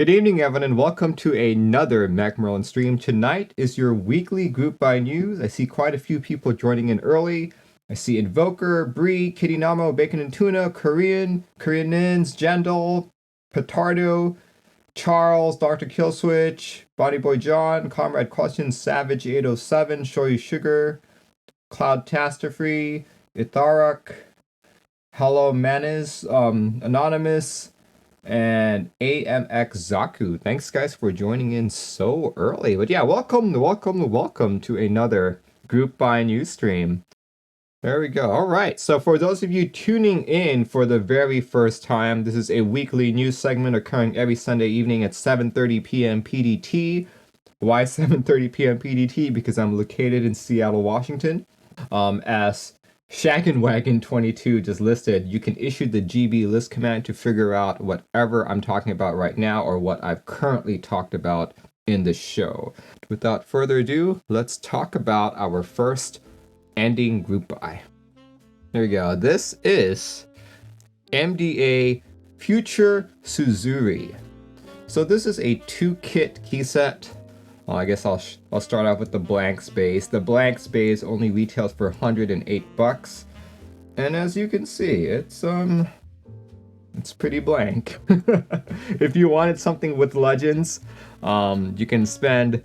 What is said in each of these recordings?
Good evening, everyone, and welcome to another Macmillan stream. Tonight is your weekly group buy news. I see quite a few people joining in early. I see Invoker, Bree, Kitty Namo, Bacon and Tuna, Korean Nins, Jandal, Petardo, Charles, Dr. Killswitch, Body Boy John, Comrade Question, Savage 807, Shoyu Sugar, Cloud Tasterfree, Itharak, Hello Manis, Anonymous, and AMX Zaku. Thanks guys for joining in so early. But yeah, welcome to another group buy news stream. There we go. All right. So for those of you tuning in for the very first time, this is a weekly news segment occurring every Sunday evening at 7:30 p.m. PDT. Why 7:30 p.m. PDT? Because I'm located in Seattle, Washington. As Shaggin'Wagon22 just listed, you can issue the GB list command to figure out whatever I'm talking about right now or what I've currently talked about in the show. Without further ado, let's talk about our first ending group buy. There we go. This is MDA Future Suzuri. So this is a 2-kit key set. Well, I guess I'll start off with the blank space. The blank space only retails for $108, and as you can see, it's pretty blank. If you wanted something with legends, you can spend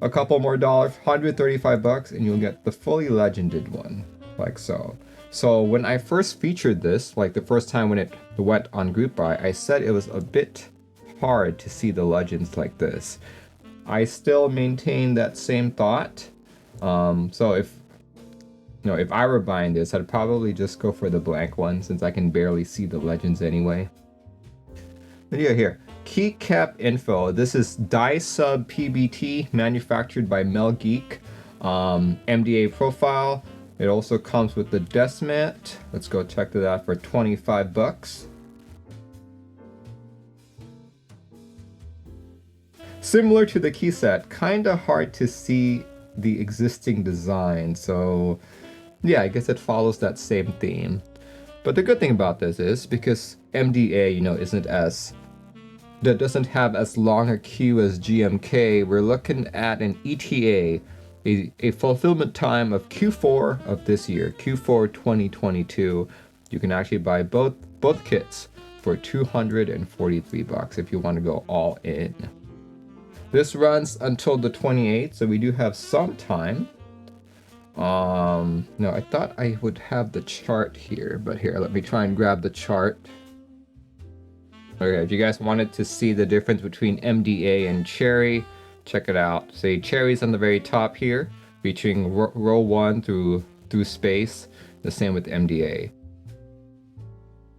a couple more dollars, $135, and you'll get the fully legended one, like so. So when I first featured this, like the first time when it went on group buy, I said it was a bit hard to see the legends like this. I still maintain that same thought. So if I were buying this, I'd probably just go for the blank one since I can barely see the legends anyway. Video here. Keycap info. This is DSA manufactured by Melgeek. MDA profile. It also comes with the desk mat. Let's go check that out for $25. Similar to the key set, kinda hard to see the existing design, so yeah, I guess it follows that same theme. But the good thing about this is because MDA, doesn't have as long a queue as GMK, we're looking at an ETA, a fulfillment time of Q4 of this year, Q4 2022. You can actually buy both kits for $243 if you want to go all in. This runs until the 28th, so we do have some time. No, I thought I would have the chart here, but here, let me try and grab the chart. Okay, if you guys wanted to see the difference between MDA and Cherry, check it out. Say Cherry's on the very top here, featuring row 1 through space, the same with MDA.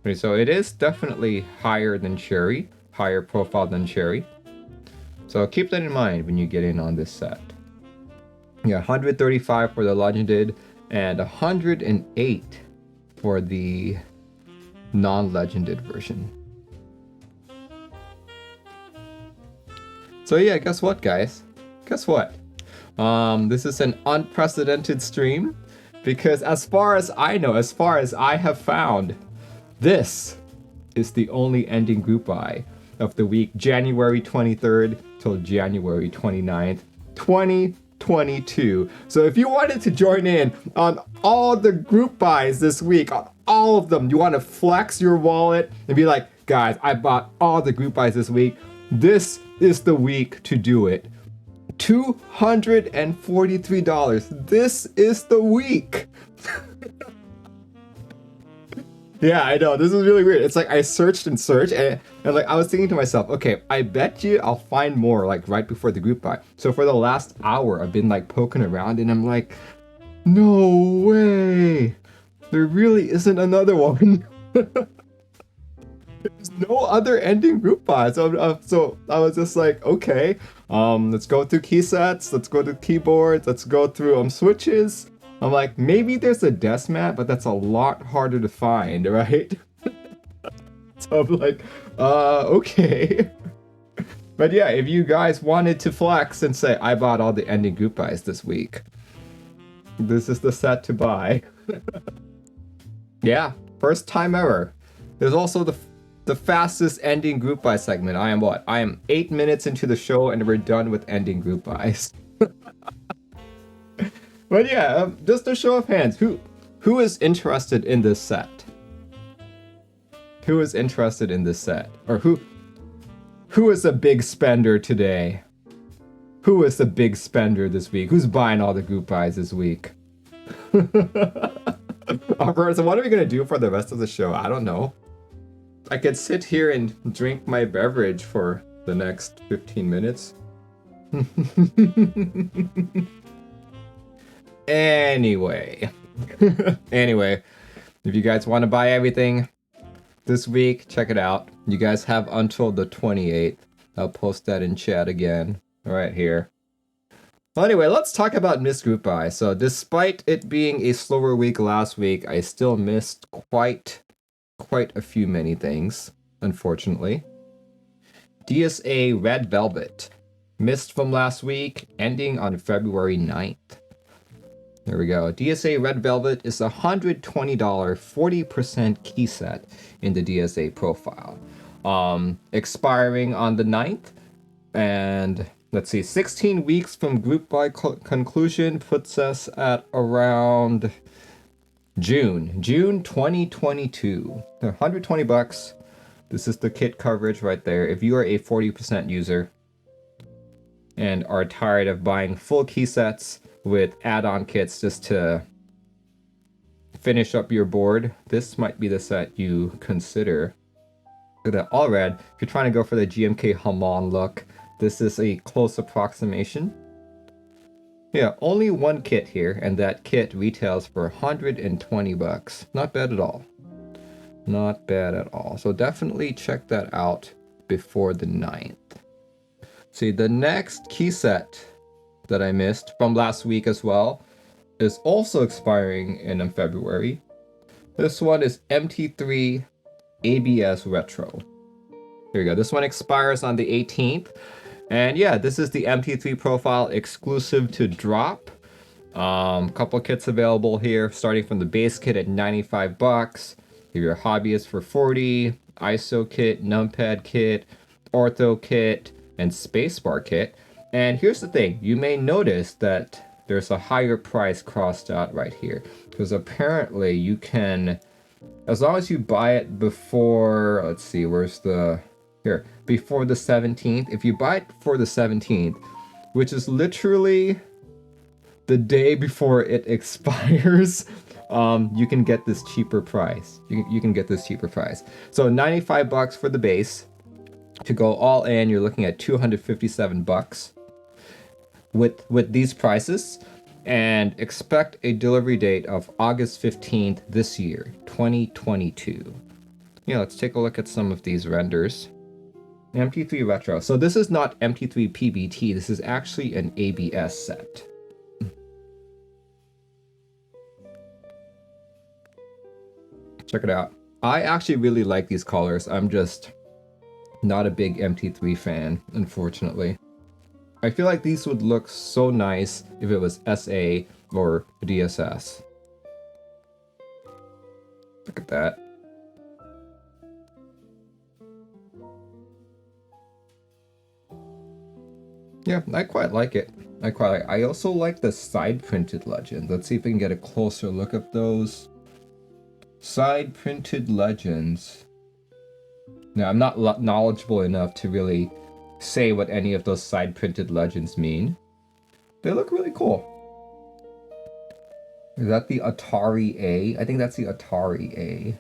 Okay, so it is definitely higher than Cherry, higher profile than Cherry. So keep that in mind when you get in on this set. Yeah, $135 for the legended and $108 for the non-legended version. So yeah, guess what, guys? Guess what? This is an unprecedented stream because as far as I know, as far as I have found, this is the only ending group buy of the week, January 23rd till January 29th, 2022. So if you wanted to join in on all the group buys this week, on all of them, you want to flex your wallet and be like, guys, I bought all the group buys this week. This is the week to do it. $243. This is the week. Yeah, I know, this is really weird. It's like I searched and like I was thinking to myself, okay, I bet you I'll find more like right before the group buy. So for the last hour, I've been like poking around and I'm like, no way. There really isn't another one. There's no other ending group buy. So I was just like, okay, let's go through key sets, let's go to keyboards, let's go through switches. I'm like, maybe there's a desk mat, but that's a lot harder to find, right? So I'm like, okay. But yeah, if you guys wanted to flex and say, I bought all the ending group buys this week, this is the set to buy. Yeah, first time ever. There's also the fastest ending group buy segment. I am what? I am 8 minutes into the show and we're done with ending group buys. But yeah, just a show of hands. Who is interested in this set? Who is interested in this set? Or who is a big spender today? Who is the big spender this week? Who's buying all the group buys this week? Alright, so what are we gonna do for the rest of the show? I don't know. I could sit here and drink my beverage for the next 15 minutes. Anyway, if you guys want to buy everything this week, check it out. You guys have until the 28th. I'll post that in chat again right here. Well, anyway, let's talk about missed group buy. So despite it being a slower week last week, I still missed quite a few many things, unfortunately. DSA Red Velvet missed from last week, ending on February 9th. There we go. DSA Red Velvet is a $120 40% key set in the DSA profile. Expiring on the 9th. And let's see, 16 weeks from group buy conclusion puts us at around June 2022. $120. This is the kit coverage right there. If you are a 40% user and are tired of buying full key sets with add-on kits just to finish up your board, this might be the set you consider. Look at that, all red. If you're trying to go for the GMK Hamon look, this is a close approximation. Yeah, only one kit here, and that kit retails for $120. Not bad at all. Not bad at all. So definitely check that out before the 9th. See, the next key set that I missed from last week as well is also expiring in February. This one is MT3 ABS Retro. Here we go. This one expires on the 18th. And yeah, this is the MT3 profile exclusive to drop. Couple kits available here, starting from the base kit at $95. If you're a hobbyist for $40, ISO kit, numpad kit, ortho kit, and spacebar kit. And here's the thing, you may notice that there's a higher price crossed out right here, because apparently you can, as long as you buy it before, let's see, where's the, here, before the 17th, if you buy it before the 17th, which is literally the day before it expires, you can get this cheaper price. You can get this cheaper price. So $95 for the base. To go all in, you're looking at $257 with these prices, and expect a delivery date of August 15th this year, 2022. Yeah, let's take a look at some of these renders. MT3 Retro. So this is not MT3 PBT, this is actually an ABS set. Check it out. I actually really like these colors. I'm just not a big MT3 fan, unfortunately. I feel like these would look so nice if it was SA or DSS. Look at that. Yeah, I quite like it. I also like the side printed legends. Let's see if we can get a closer look at those. Side printed legends. Now, I'm not knowledgeable enough to really say what any of those side printed legends mean. They look really cool. Is that the Atari A? I think that's the Atari A.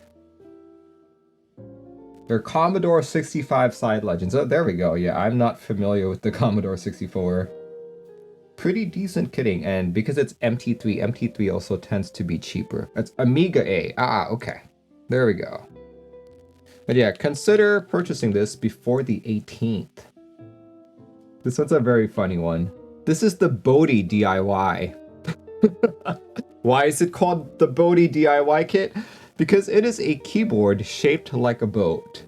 They're Commodore 65 side legends. Oh, there we go. Yeah, I'm not familiar with the Commodore 64. Pretty decent kitting, and because it's MT3, MT3 also tends to be cheaper. It's Amiga A. Ah, okay. There we go. But yeah, consider purchasing this before the 18th. This one's a very funny one. This is the Boaty DIY. Why is it called the Boaty DIY kit? Because it is a keyboard shaped like a boat.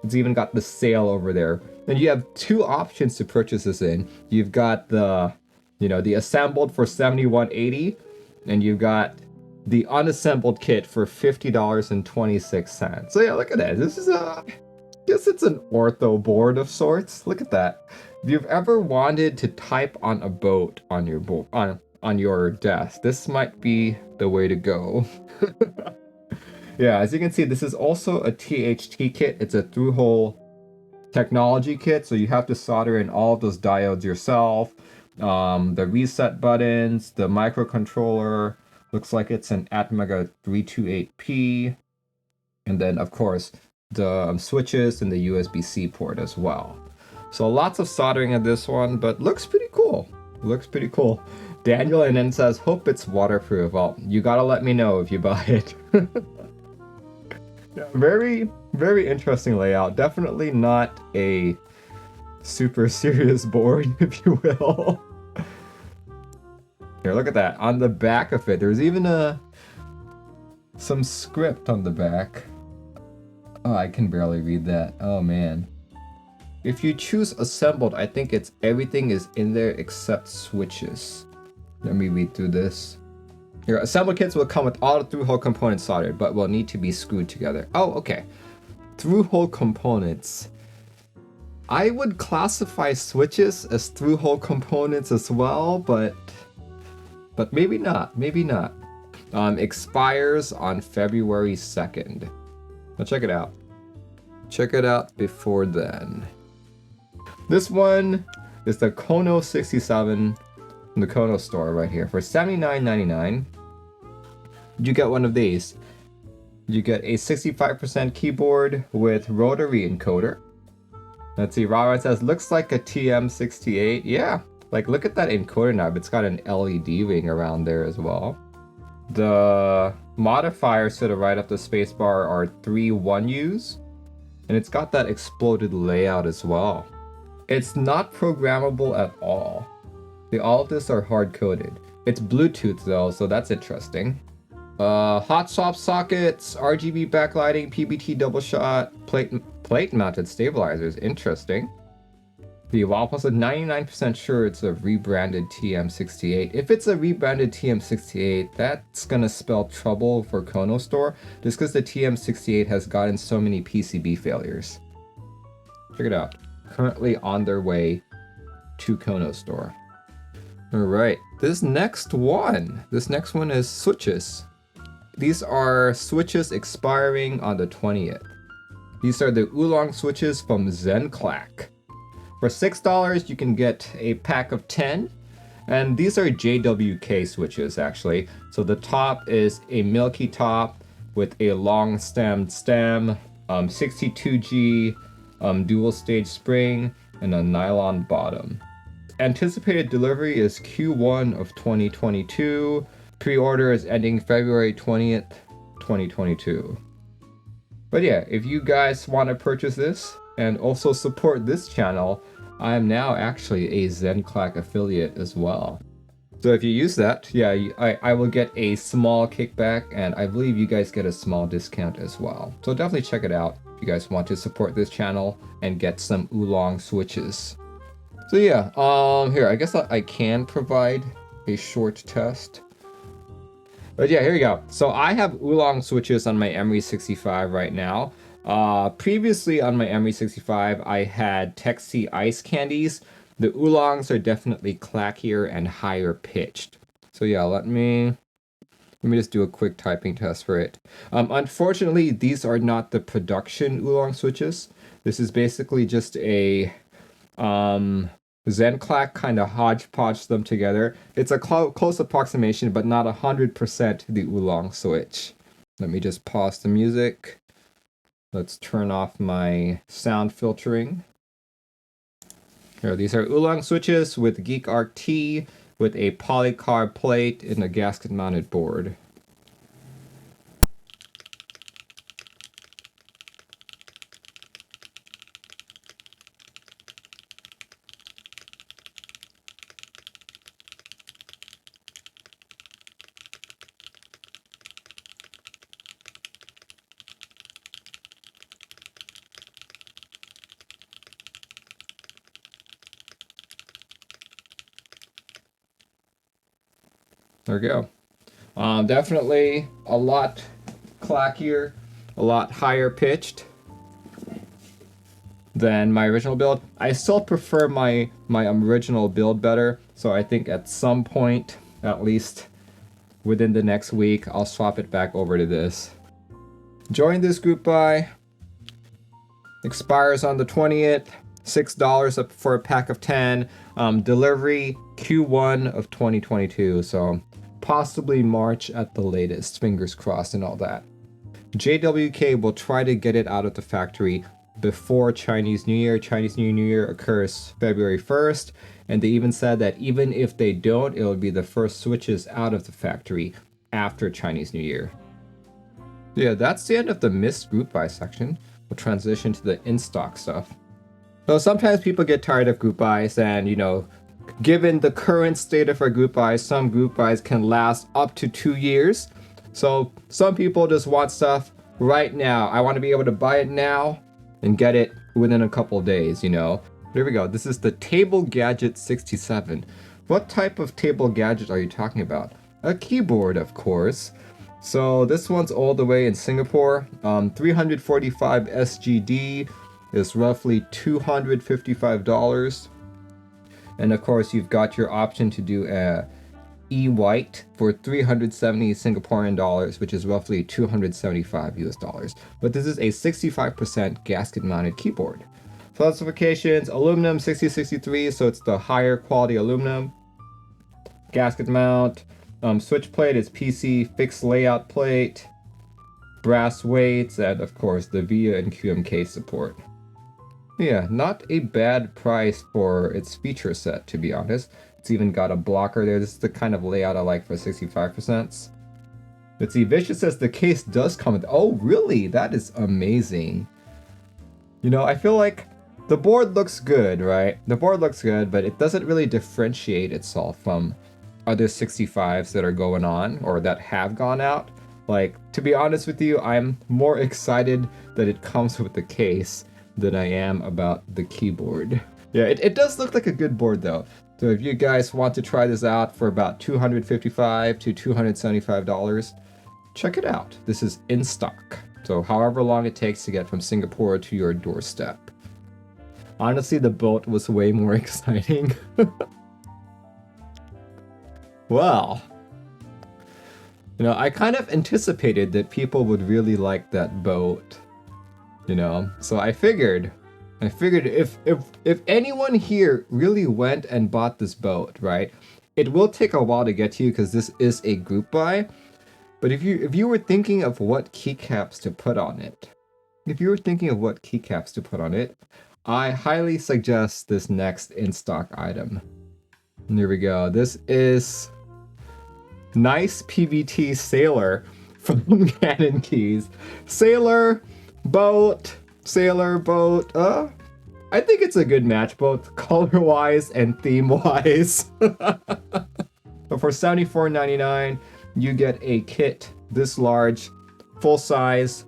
It's even got the sail over there. And you have two options to purchase this in. You've got the, the assembled for $71.80, and you've got the unassembled kit for $50.26. So yeah, look at that. This is Guess it's an ortho board of sorts. Look at that. If you've ever wanted to type on a boat on your on your desk, this might be the way to go. Yeah, as you can see, this is also a THT kit. It's a through-hole technology kit, so you have to solder in all of those diodes yourself. The reset buttons, the microcontroller, looks like it's an Atmega 328P, and then of course the switches and the USB-C port as well. So lots of soldering in this one, but looks pretty cool. Looks pretty cool. Daniel and then says, hope it's waterproof. Well, you gotta let me know if you buy it. Yeah, very, very interesting layout. Definitely not a super serious board, if you will. Here, look at that. On the back of it, there's even some script on the back. Oh, I can barely read that. Oh man. If you choose assembled, I think it's everything is in there except switches. Let me read through this. Your assembled kits will come with all the through-hole components soldered, but will need to be screwed together. Oh, okay. Through-hole components. I would classify switches as through-hole components as well, but maybe not. Maybe not. Expires on February 2nd. Now check it out. Check it out before then. This one is the Kono 67 from the Kono store right here for $79.99. You get one of these. You get a 65% keyboard with rotary encoder. Let's see, Robert says, looks like a TM68. Yeah, like look at that encoder knob. It's got an LED ring around there as well. The modifiers to the right of the spacebar are 3 1Us. And it's got that exploded layout as well. It's not programmable at all. All of this are hard-coded. It's Bluetooth though, so that's interesting. Hot swap sockets, RGB backlighting, PBT double shot, plate mounted stabilizers. Interesting. The Waffles is 99% sure it's a rebranded TM68. If it's a rebranded TM68, that's gonna spell trouble for Kono Store, just because the TM68 has gotten so many PCB failures. Check it out. Currently on their way to Kono Store. Alright, this next one is switches. These are switches expiring on the 20th. These are the Oooolong switches from Zenclack. For $6, you can get a pack of 10, and these are JWK switches actually. So the top is a milky top with a long stemmed stem, 62G dual stage spring, and a nylon bottom. Anticipated delivery is Q1 of 2022. Pre-order is ending February 20th, 2022. But yeah, if you guys want to purchase this and also support this channel, I am now actually a Zenclack affiliate as well. So if you use that, yeah, I will get a small kickback, and I believe you guys get a small discount as well. So definitely check it out if you guys want to support this channel and get some Oooolong switches. So yeah, here, I guess I can provide a short test. But yeah, here we go. So I have Oooolong switches on my MRE65 right now. Previously on my MRE65, I had Texi Ice Candies. The Oolongs are definitely clackier and higher pitched. So yeah, let me just do a quick typing test for it. Unfortunately, these are not the production Oooolong switches. This is basically just a Zenclack kind of hodgepodge them together. It's a close approximation, but not 100% the Oooolong switch. Let me just pause the music. Let's turn off my sound filtering. Here, these are Oooolong switches with Geek Arc T with a polycarb plate and a gasket mounted board. There we go. Definitely a lot clackier, a lot higher pitched. than my original build. I still prefer my original build better, so I think at some point, at least within the next week, I'll swap it back over to this. Join this group buy. Expires on the 20th. $6 up for a pack of 10. Delivery Q1 of 2022, so possibly March at the latest. Fingers crossed and all that. JWK will try to get it out of the factory before Chinese New Year. Chinese New Year occurs February 1st, and they even said that even if they don't, it will be the first switches out of the factory after Chinese New Year. Yeah, that's the end of the missed group buy section. We'll transition to the in-stock stuff. So sometimes people get tired of group buys, and you know, given the current state of our group buys, some group buys can last up to 2 years. So some people just want stuff right now. I want to be able to buy it now and get it within a couple of days, you know. Here we go. This is the Table Gadget 67. What type of table gadget are you talking about? A keyboard, of course. So this one's all the way in Singapore. 345 SGD is roughly $255. And of course, you've got your option to do a E-White for 370 Singaporean dollars, which is roughly 275 US dollars. But this is a 65% gasket mounted keyboard. Specifications: aluminum 6063, so it's the higher quality aluminum. Gasket mount. Switch plate is PC fixed layout plate. Brass weights, and of course the VIA and QMK support. Yeah, not a bad price for its feature set, to be honest. It's even got a blocker there. This is the kind of layout I like for 65%. Let's see, Vicious says the case does come with... Oh, really? That is amazing. You know, I feel like the board looks good, right? The board looks good, but it doesn't really differentiate itself from other 65s that are going on or that have gone out. Like, to be honest with you, I'm more excited that it comes with the case than I am about the keyboard. Yeah, it does look like a good board though. So if you guys want to try this out for about $255 to $275, check it out. This is in stock. So however long it takes to get from Singapore to your doorstep. Honestly, the boat was way more exciting. Well, you know, I kind of anticipated that people would really like that boat. You know, so I figured if anyone here really went and bought this boat, right, it will take a while to get to you because this is a group buy. But if you were thinking of what keycaps to put on it, I highly suggest this next in-stock item. And here we go. This is NicePBT Sailor from Cannonkeys. Sailor boat. I think it's a good match both color-wise and theme-wise. But for $74.99, you get a kit this large, full size.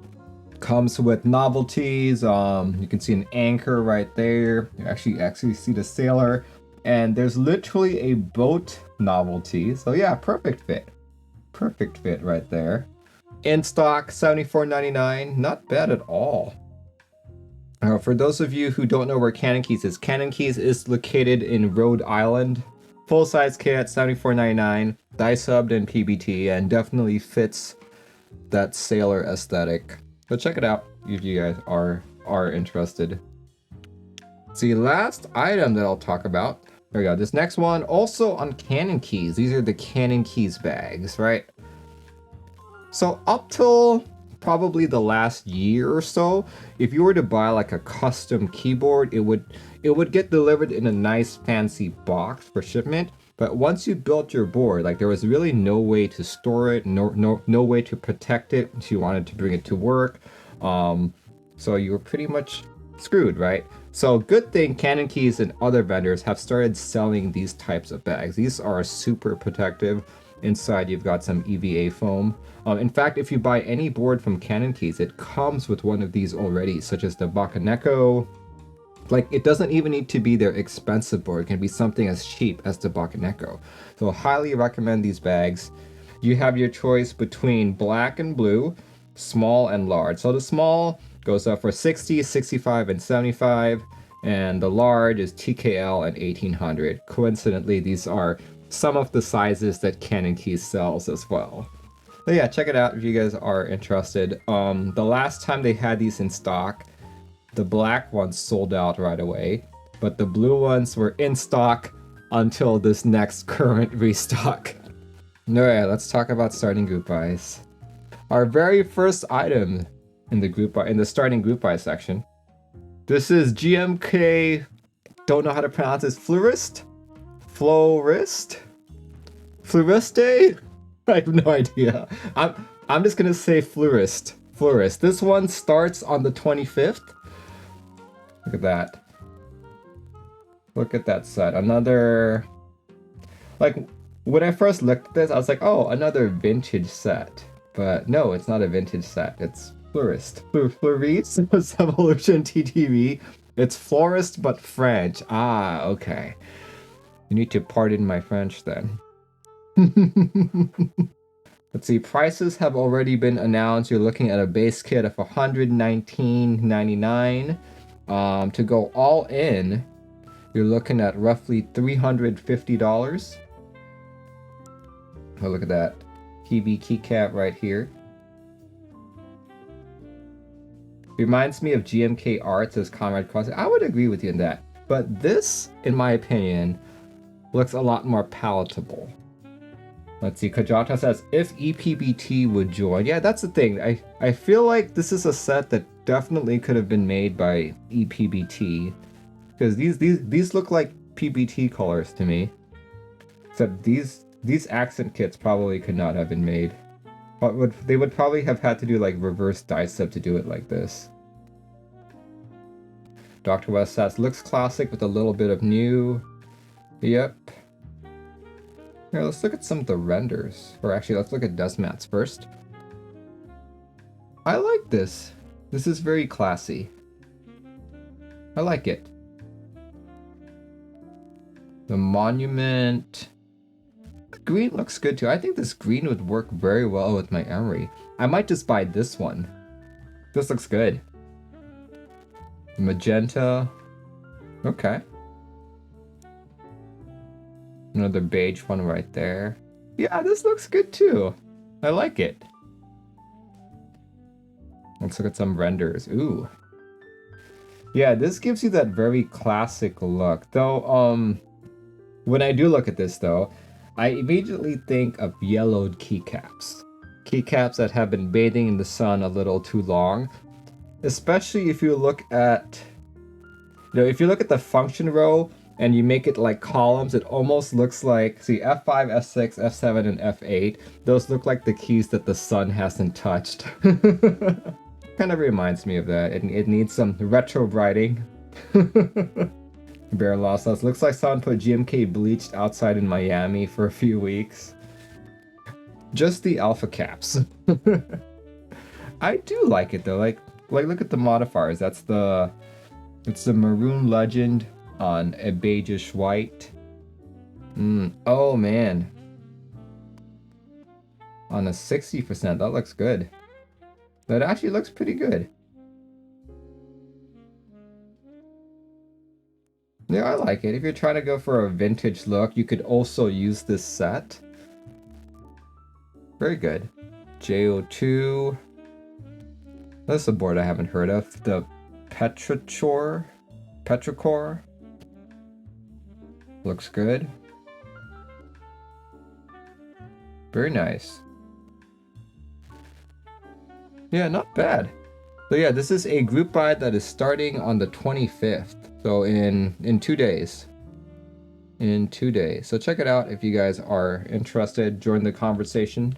Comes with Novelkeys. You can see an anchor right there. You actually see the sailor, and there's literally a boat novelty. So yeah, perfect fit right there. In stock, $74.99. Not bad at all. For those of you who don't know where Cannonkeys is, Cannonkeys is located in Rhode Island. Full size kit, $74.99. Die subbed and PBT, and definitely fits that sailor aesthetic. So check it out if you guys are interested. See, last item that I'll talk about. There we go. This next one also on Cannonkeys. These are the Cannonkeys bags, right? So up till probably the last year or so, if you were to buy like a custom keyboard, it would get delivered in a nice fancy box for shipment. But once you built your board, like there was really no way to store it, no way to protect it if you wanted to bring it to work. So you were pretty much screwed, right? So good thing Cannonkeys and other vendors have started selling these types of bags. These are super protective. Inside you've got some EVA foam. In fact, if you buy any board from Cannonkeys, it comes with one of these already, such as the Bakaneko. Like, it doesn't even need to be their expensive board. It can be something as cheap as the Bakaneko. So highly recommend these bags. You have your choice between black and blue, small and large. So the small Goes up for 60, 65, and 75. And the large is TKL and 1800. Coincidentally, these are some of the sizes that Cannonkeys sells as well. But yeah, check it out if you guys are interested. The last time they had these in stock, the black ones sold out right away, but the blue ones were in stock until this next current restock. Alright, let's talk about starting group buys. Our very first item in the starting group buy section. This is GMK, don't know how to pronounce this, Fleuriste? Fleuriste? I have no idea. I'm just gonna say Fleuriste. This one starts on the 25th. Look at that. Look at that set. Another, like, when I first looked at this, I was like, oh, another vintage set. But no, it's not a vintage set. It's Fleuriste. Fleuriste Evolution TTV. It's Florist but French. Ah, okay. You need to pardon my French then. Let's see, prices have already been announced. You're looking at a base kit of $119.99. To go all in, you're looking at roughly $350. Oh, look at that. PB keycap right here. Reminds me of GMK Arts as Comrade Crossing. I would agree with you in that. But this, in my opinion, looks a lot more palatable. Let's see, Kajata says, if EPBT would join. Yeah, that's the thing. I feel like this is a set that definitely could have been made by EPBT. Because these look like PBT colors to me. Except these accent kits probably could not have been made. They would probably have had to do like reverse dicep to do it like this. Dr. West says, looks classic with a little bit of new. Yep. Here, let's look at some of the renders. Or actually, let's look at dust mats first. I like this. This is very classy. I like it. The monument. Green looks good too. I think this green would work very well with my emery. I might just buy this one. This looks good. Magenta. Okay. Another beige one right there. Yeah, this looks good too. I like it. Let's look at some renders. Ooh. Yeah, this gives you that very classic look. Though, when I do look at this though, I immediately think of yellowed keycaps. Keycaps that have been bathing in the sun a little too long. Especially if you look at, if you look at the function row and you make it like columns, it almost looks like, see, F5, F6, F7, and F8. Those look like the keys that the sun hasn't touched. Kind of reminds me of that. It needs some retro brighting. Bear Law says, looks like someone put GMK bleached outside in Miami for a few weeks. Just the alpha caps. I do like it though. Like look at the modifiers. It's the maroon legend on a beigeish white. Oh man. On a 60%, that looks good. That actually looks pretty good. Yeah, I like it. If you're trying to go for a vintage look, you could also use this set. Very good. JO2. That's a board I haven't heard of. The Petrichor. Looks good. Very nice. Yeah, not bad. So yeah, this is a group buy that is starting on the 25th. So in 2 days. In 2 days. So check it out if you guys are interested. Join the conversation.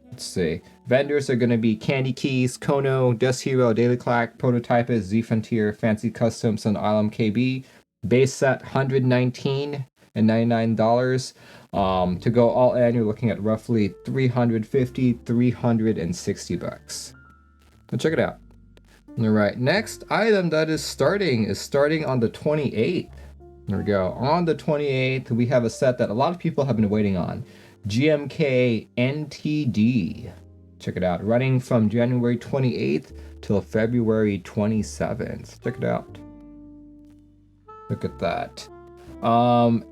Let's see. Vendors are going to be Cannonkeys, Kono, Dust Hero, Zenclack, Prototypist, Z Frontier, Fancy Customs, and Oooolong KB. Base set $119.99. To go all in, you're looking at roughly $360 So check it out. All right, next item that is starting on the 28th. There we go. On the 28th, we have a set that a lot of people have been waiting on. GMK NTD. Check it out. Running from January 28th till February 27th. Check it out. Look at that.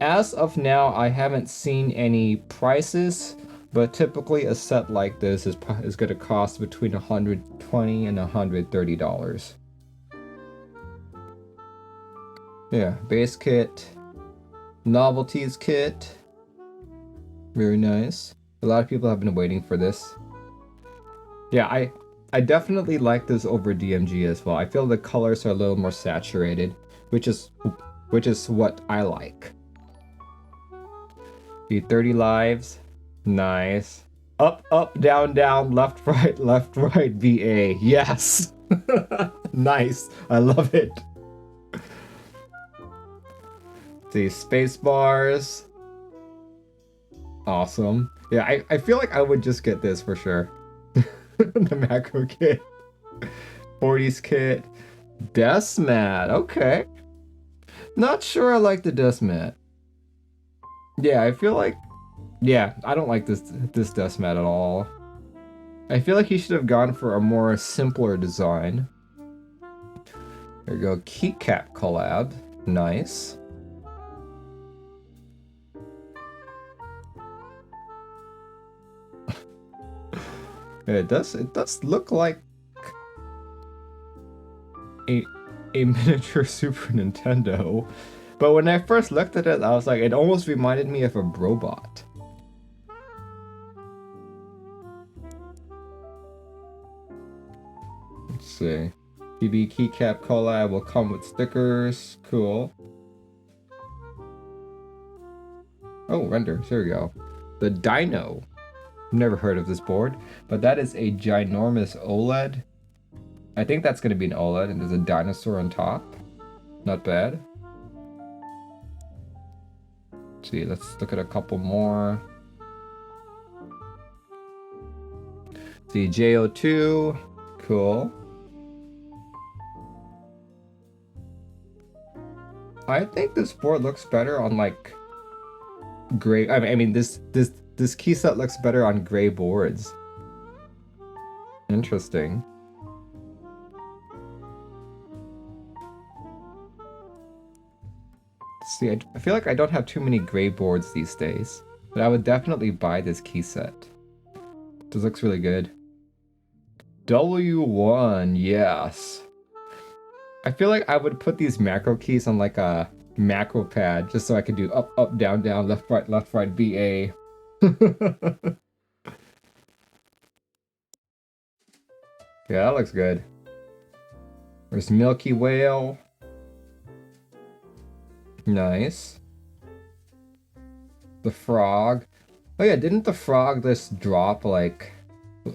As of now, I haven't seen any prices, but typically a set like this is going to cost between $120 and $130. Yeah, base kit, Novelkeys kit. Very nice. A lot of people have been waiting for this. Yeah, I definitely like this over DMG as well. I feel the colors are a little more saturated, which is what I like. The 30 lives, nice. Up, up, down, down, left, right, VA. Yes. Nice. I love it. The space bars. Awesome. Yeah, I feel like I would just get this for sure. The macro kit. 40s kit. Desk mat. Okay. Not sure I like the desk mat. Yeah, I feel like... Yeah, I don't like this desk mat at all. I feel like he should have gone for a more simpler design. There we go. Keycap collab. Nice. It does look like a miniature Super Nintendo. But when I first looked at it, I was like, it almost reminded me of a robot. Let's see. PB keycap collab will come with stickers. Cool. Oh, render. There we go. The Dino. Never heard of this board, but that is a ginormous OLED. I think that's going to be an OLED, and there's a dinosaur on top. Not bad. Let's see, let's look at a couple more. The JO2, cool. I think this board looks better on like gray. I mean, this key set looks better on gray boards. Interesting. See, I feel like I don't have too many gray boards these days, but I would definitely buy this key set. This looks really good. W1, yes. I feel like I would put these macro keys on like a macro pad just so I could do up, up, down, down, left, right, VA. Yeah, that looks good. There's Milky Whale. Nice. The frog. Oh yeah, didn't the frog just drop like,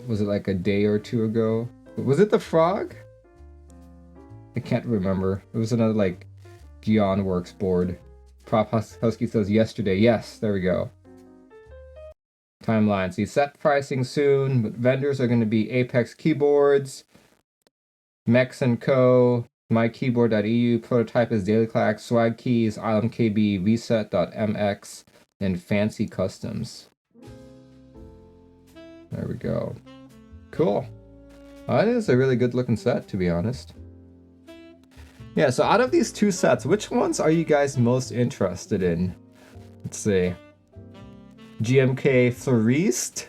was it like a day or two ago? Was it the frog? I can't remember. It was another like GeonWorks board. Prop Husky says yesterday. Yes, there we go. Timeline. See, set pricing soon, but vendors are going to be Apex Keyboards, Mex & Co., MyKeyboard.eu, Prototype is Zenclack, Swag Keys, Island KB, Reset.mx, and Fancy Customs. There we go. Cool. That is a really good looking set, to be honest. Yeah, so out of these two sets, which ones are you guys most interested in? Let's see. GMK Fleuriste,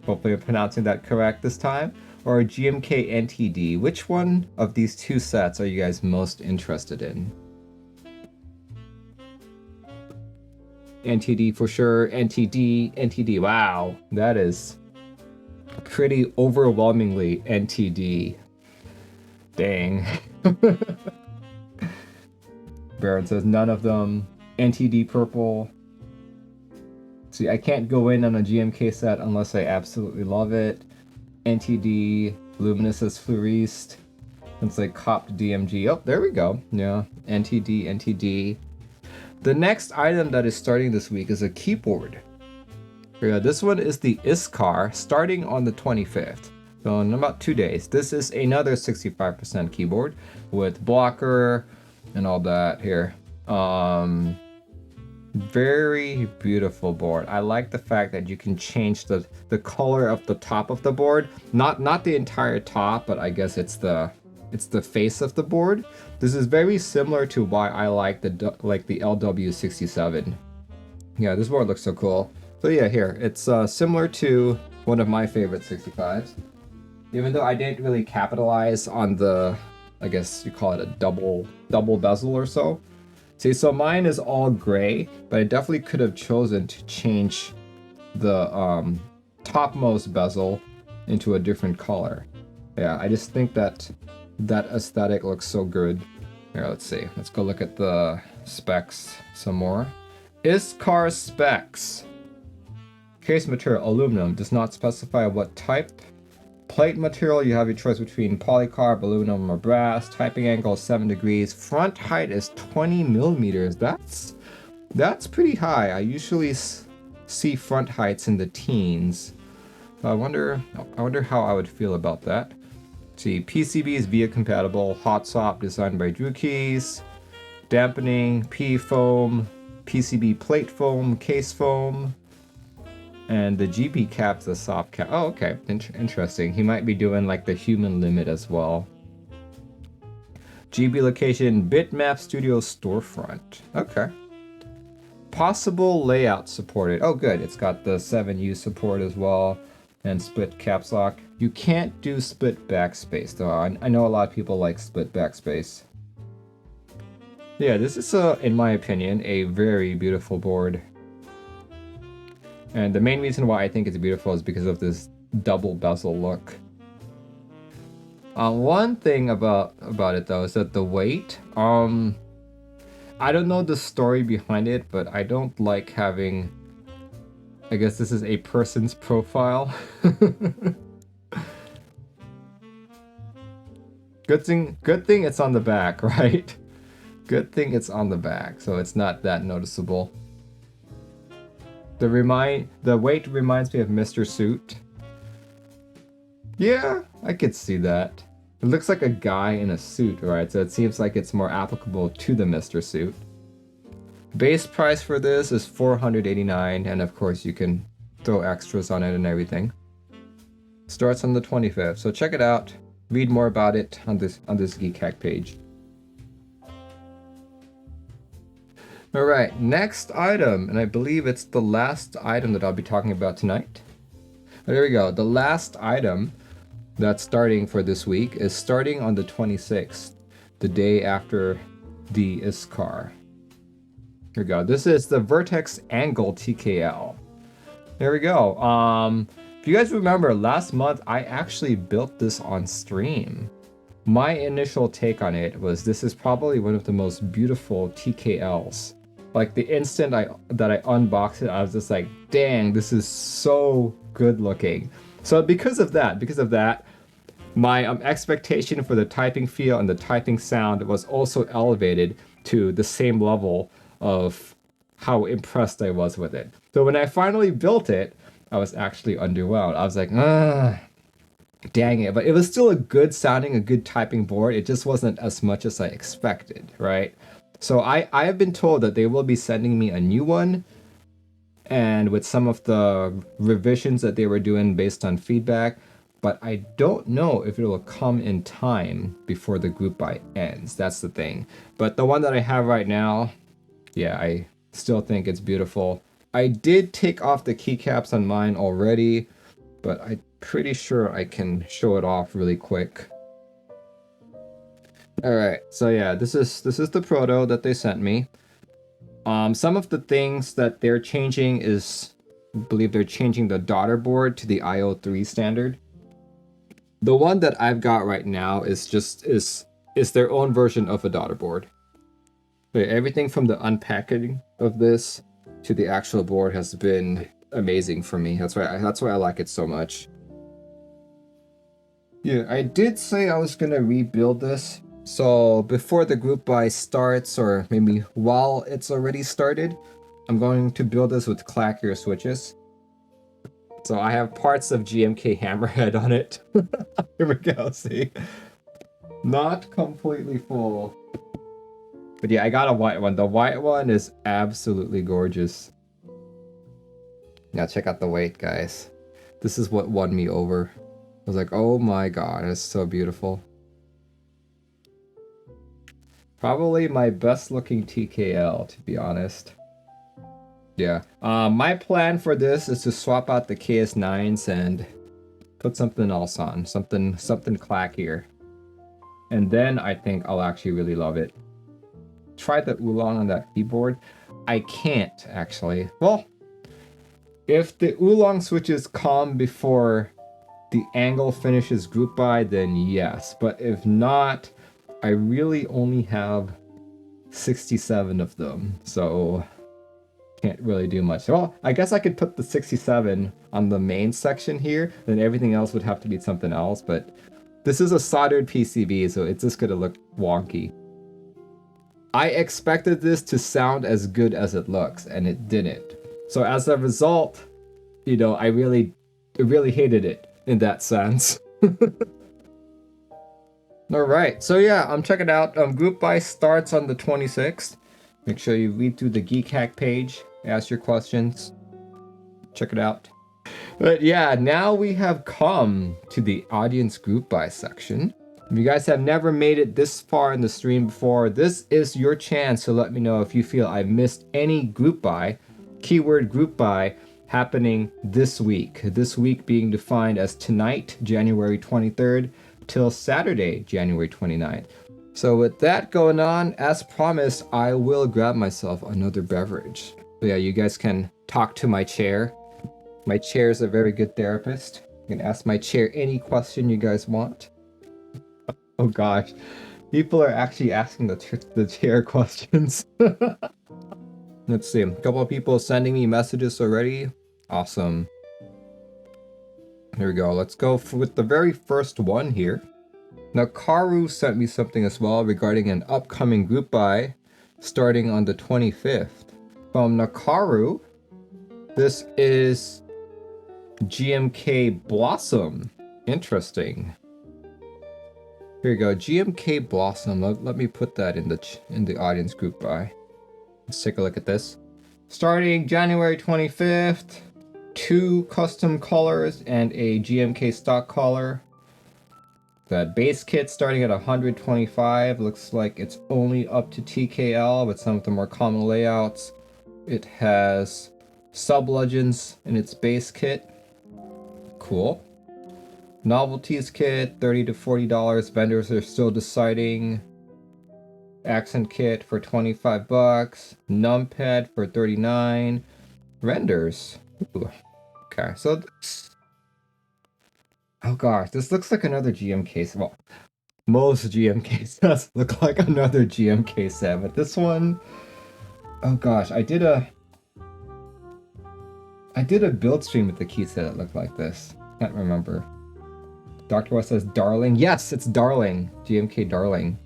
hopefully I'm pronouncing that correct this time, or GMK NTD. Which one of these two sets are you guys most interested in? NTD for sure, NTD, wow, that is pretty overwhelmingly NTD. Dang. Baron says none of them. NTD purple. See, I can't go in on a GMK set unless I absolutely love it. NTD, Luminous says Fleuriste. Since I copped DMG. Oh, there we go. Yeah, NTD. The next item that is starting this week is a keyboard. Yeah, this one is the Iskar, starting on the 25th. So in about 2 days. This is another 65% keyboard with blocker and all that here. Very beautiful board. I like the fact that you can change the color of the top of the board. Not the entire top, but I guess it's the face of the board. This is very similar to why I like the LW67. Yeah, this board looks so cool. So yeah, here it's similar to one of my favorite 65s. Even though I didn't really capitalize on the, I guess you call it a double bezel or so. See, so mine is all gray, but I definitely could have chosen to change the topmost bezel into a different color. Yeah, I just think that aesthetic looks so good. Here, let's see. Let's go look at the specs some more. Iskar specs. Case material, aluminum. Does not specify what type. Plate material, you have your choice between polycarb, aluminum, or brass. Typing angle is 7 degrees. Front height is 20 millimeters. That's pretty high. I usually see front heights in the teens. So I wonder how I would feel about that. See, PCB is VIA compatible. Hot swap designed by Novelkeys. Dampening, P foam, PCB plate foam, case foam. And the GP cap's a soft cap. Oh, okay. Interesting. He might be doing like the human limit as well. GB location, Bitmap Studio storefront. Okay. Possible layout supported. Oh, good. It's got the 7U support as well. And split caps lock. You can't do split backspace though. I know a lot of people like split backspace. Yeah, this is, in my opinion, a very beautiful board. And the main reason why I think it's beautiful is because of this double bezel look. One thing about it though is that the weight. I don't know the story behind it, but I don't like having. I guess this is a person's profile. Good thing it's on the back, right? Good thing it's on the back, so it's not that noticeable. The weight reminds me of Mr. Suit. Yeah, I could see that. It looks like a guy in a suit, right? So it seems like it's more applicable to the Mr. Suit. Base price for this is $489, and of course you can throw extras on it and everything. Starts on the 25th, so check it out. Read more about it on this Geek Hack page. Alright, next item, and I believe it's the last item that I'll be talking about tonight. There we go. The last item that's starting for this week is starting on the 26th, the day after the Iskar. Here we go. This is the Vertex Angle TKL. There we go. If you guys remember, last month I actually built this on stream. My initial take on it was this is probably one of the most beautiful TKLs. Like the instant that I unboxed it, I was just like, dang, this is so good looking. So because of that, my expectation for the typing feel and the typing sound was also elevated to the same level of how impressed I was with it. So when I finally built it, I was actually underwhelmed. I was like, dang it. But it was still a good sounding, a good typing board. It just wasn't as much as I expected, right? So I have been told that they will be sending me a new one, and with some of the revisions that they were doing based on feedback, but I don't know if it will come in time before the group buy ends. That's the thing. But the one that I have right now, yeah, I still think it's beautiful. I did take off the keycaps on mine already, but I'm pretty sure I can show it off really quick. Alright, so yeah, this is the proto that they sent me. Some of the things that they're changing is, I believe they're changing the daughter board to the IO3 standard. The one that I've got right now is their own version of a daughter board. But everything from the unpacking of this to the actual board has been amazing for me. That's why I like it so much. Yeah, I did say I was gonna rebuild this. So before the group buy starts, or maybe while it's already started, I'm going to build this with clackier switches. So I have parts of GMK Hammerhead on it. Here we go, see? Not completely full. But yeah, I got a white one. The white one is absolutely gorgeous. Now check out the weight, guys. This is what won me over. I was like, oh my god, it's so beautiful. Probably my best looking TKL, to be honest. Yeah. My plan for this is to swap out the KS9s and put something else on. Something clackier. And then I think I'll actually really love it. Try the Oolong on that keyboard. I can't, actually. Well, if the Oolong switches come before the angle finishes group by, then yes. But if not, I really only have 67 of them, so can't really do much. Well, I guess I could put the 67 on the main section here, then everything else would have to be something else, but this is a soldered PCB, so it's just gonna look wonky. I expected this to sound as good as it looks, and it didn't. So as a result, you know, I really hated it in that sense. Alright, so yeah, check it out. Group buy starts on the 26th. Make sure you read through the Geek Hack page, ask your questions, check it out. But yeah, now we have come to the audience group buy section. If you guys have never made it this far in the stream before, this is your chance to let me know if you feel I missed any group buy, keyword group buy, happening this week. This week being defined as tonight, January 23rd, till Saturday, January 29th. So with that going on, as promised, I will grab myself another beverage. So yeah, you guys can talk to my chair. My chair is a very good therapist. You can ask my chair any question you guys want. Oh gosh, people are actually asking the chair questions. Let's see, a couple of people sending me messages already. Awesome. Here we go. Let's go with the very first one here. Now, Karu sent me something as well regarding an upcoming group buy starting on the 25th. From Nakaru, this is GMK Blossom. Interesting. Here you go, GMK Blossom. Let me put that in the audience group buy. Let's take a look at this. Starting January 25th. 2 custom colors and a GMK stock color. The base kit starting at 125. Looks like it's only up to TKL with some of the more common layouts. It has sub legends in its base kit. Cool. Novelkeys kit, $30 to $40. Vendors are still deciding. Accent kit for 25 bucks. Numpad for 39. Renders. Ooh. Okay, so this... Oh gosh, this looks like another GMK set. Well, most GMK sets look like another GMK set, but this one... Oh gosh, I did a build stream with the key set that looked like this. Can't remember. Dr. West says Darling. Yes, it's Darling. GMK Darling.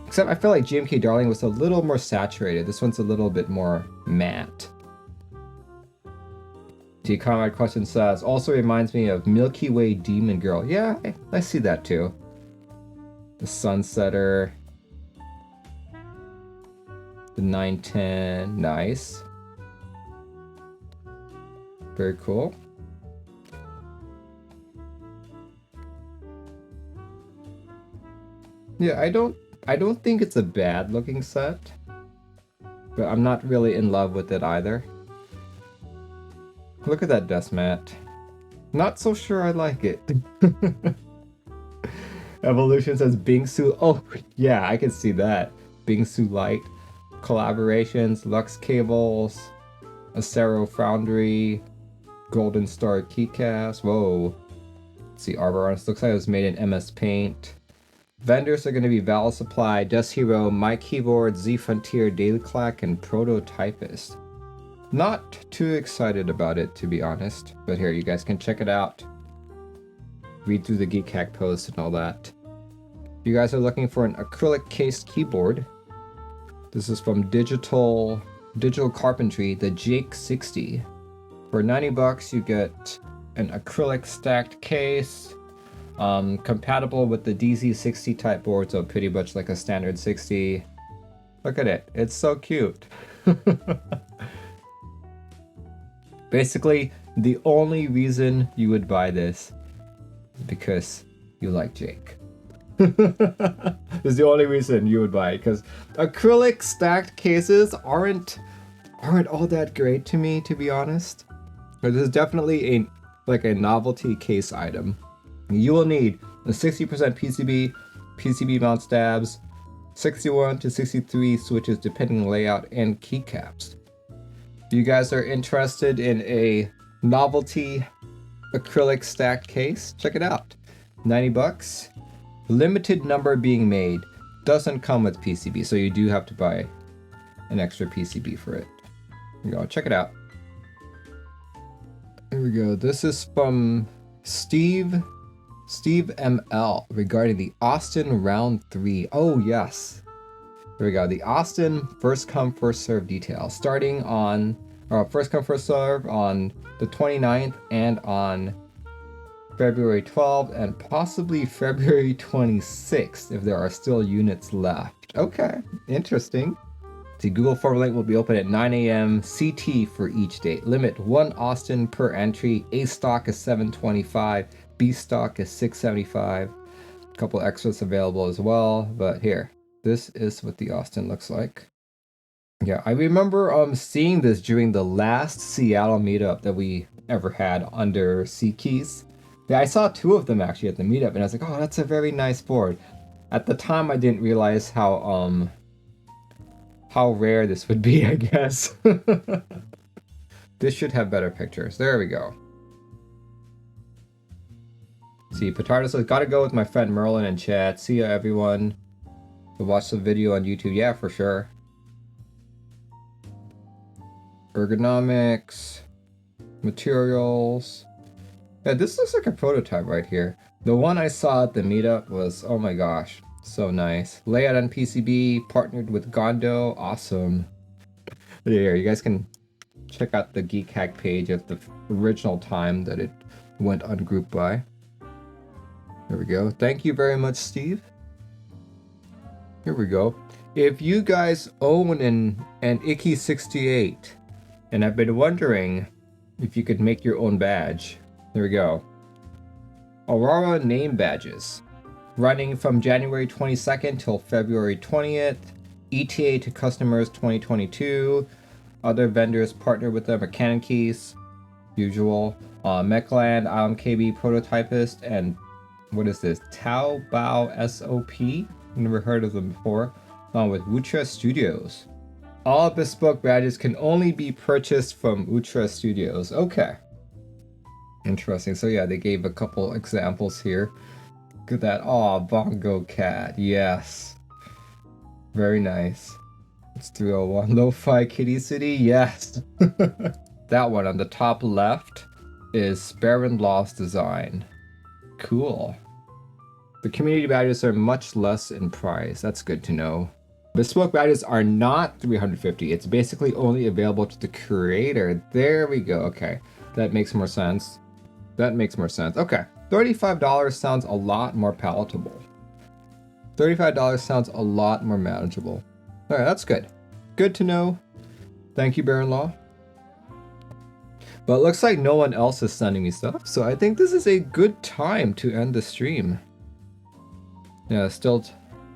Except I feel like GMK Darling was a little more saturated. This one's a little bit more matte. The Conrad question says, also reminds me of Milky Way Demon Girl. Yeah, I see that too. The Sunsetter. The 910. Nice. Very cool. Yeah, I don't think it's a bad looking set. But I'm not really in love with it either. Look at that desk mat. Not so sure I like it. Evolution says Bingsu. Oh, yeah, I can see that. Bingsu Light. Collaborations, Lux Cables, Acero Foundry, Golden Star Keycast. Whoa. Let's see, Arborons. Looks like it was made in MS Paint. Vendors are going to be Valve Supply, Dust Hero, My Keyboard, Z Frontier, Zenclack, and Prototypist. Not too excited about it, to be honest. But here, you guys can check it out. Read through the Geek Hack post and all that. If you guys are looking for an acrylic cased keyboard, this is from Digital Carpentry, the Jake 60. For 90 bucks, you get an acrylic stacked case, compatible with the DZ60 type board, so pretty much like a standard 60. Look at it. It's so cute. Basically, the only reason you would buy this is because you like Jake. Is the only reason you would buy it, because acrylic stacked cases aren't all that great to me, to be honest. But this is definitely a novelty case item. You will need a 60% PCB mount stabs, 61 to 63 switches depending on layout, and keycaps. If you guys are interested in a novelty acrylic stacked case, check it out. 90 bucks. Limited number being made. Doesn't come with PCB, so you do have to buy an extra PCB for it. Here we go, check it out. Here we go. This is from Steve ML regarding the Austin Round 3. Oh yes. Here we go. The Austin first come first serve details starting on first come first serve on the 29th and on February 12th and possibly February 26th if there are still units left. Okay, interesting. The Google form link will be open at 9 a.m. CT for each date. Limit 1 Austin per entry. A stock is $725. B stock is $675. A couple extras available as well. But here, this is what the Austin looks like. Yeah, I remember seeing this during the last Seattle meetup that we ever had under Keys. Yeah, I saw 2 of them actually at the meetup, and I was like, oh, that's a very nice board. At the time, I didn't realize how rare this would be, I guess. This should have better pictures. There we go. See, Petardo says, gotta go with my friend Merlin in chat. See ya, everyone. We'll watch the video on YouTube. Yeah, for sure. Ergonomics. Materials. Yeah, this looks like a prototype right here. The one I saw at the meetup was, oh my gosh, so nice. Layout on PCB, partnered with Gondo, awesome. There, you guys can check out the Geek Hack page at the original time that it went on group by. There we go. Thank you very much, Steve. Here we go. If you guys own an Icky 68 and have been wondering if you could make your own badge, there we go. Aurora name badges. Running from January 22nd till February 20th. ETA to customers 2022. Other vendors partner with them are Cannonkeys, usual. Mechland, IMKB Prototypist, and what is this? Taobao SOP? Never heard of them before. With Ultra Studios. All bespoke badges can only be purchased from Ultra Studios. Okay. Interesting. So yeah, they gave a couple examples here. Look at that. Aw, Bongo Cat. Yes. Very nice. It's 301. Lo-Fi Kitty City. Yes. That one on the top left is Baron Law's design. Cool. The community badges are much less in price. That's good to know. Bespoke badges are not $350. It's basically only available to the creator. There we go. Okay. That makes more sense. That makes more sense. Okay. $35 sounds a lot more palatable. $35 sounds a lot more manageable. Alright, that's good. Good to know. Thank you, Baron Law. But it looks like no one else is sending me stuff, so I think this is a good time to end the stream. Yeah, still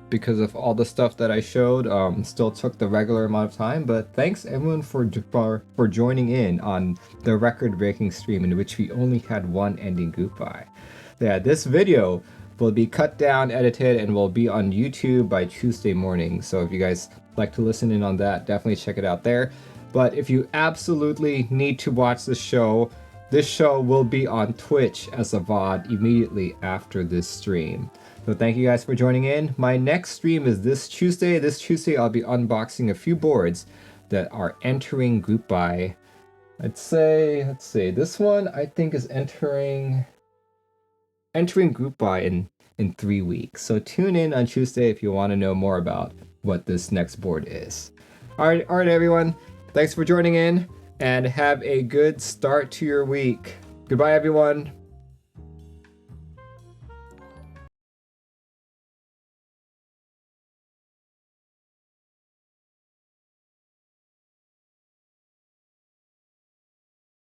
because of all the stuff that I showed, still took the regular amount of time, but thanks everyone for joining in on the record-breaking stream in which we only had one ending goodbye. Yeah, this video will be cut down, edited, and will be on YouTube by Tuesday morning, so if you guys like to listen in on that, definitely check it out there. But if you absolutely need to watch this show will be on Twitch as a VOD immediately after this stream. So thank you guys for joining in. My next stream is this Tuesday. This Tuesday I'll be unboxing a few boards that are entering group buy. I'd say, let's see, this one I think is entering group buy in 3 weeks. So tune in on Tuesday if you want to know more about what this next board is. All right, everyone. Thanks for joining in and have a good start to your week. Goodbye, everyone.